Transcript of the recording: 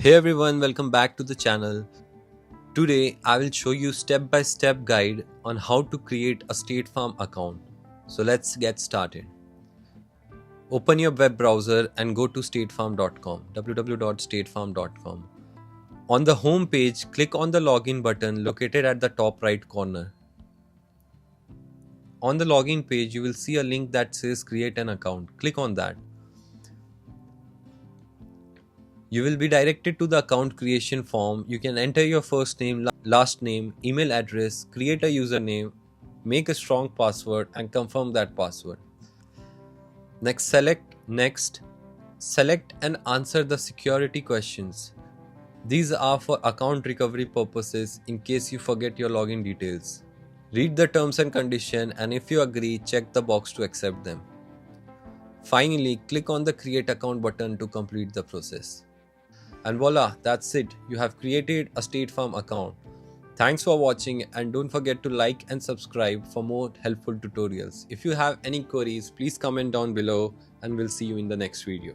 Hey everyone, welcome back to the channel. Today I will show you step-by-step guide on how to create a StateFarm account. So let's get started. Open your web browser and go to statefarm.com, www.statefarm.com. On the home page, click on the login button located at the top right corner. On the login page, you will see a link that says create an account. Click on that. You will be directed to the account creation form. You can enter your first name, last name, email address, create a username, make a strong password and confirm that password. Next, select and answer the security questions. These are for account recovery purposes in case you forget your login details. Read the terms and conditions, and if you agree, check the box to accept them. Finally, click on the create account button to complete the process. And voila, that's it. You have created a StateFarm account. Thanks for watching and don't forget to like and subscribe for more helpful tutorials. If you have any queries, please comment down below and we'll see you in the next video.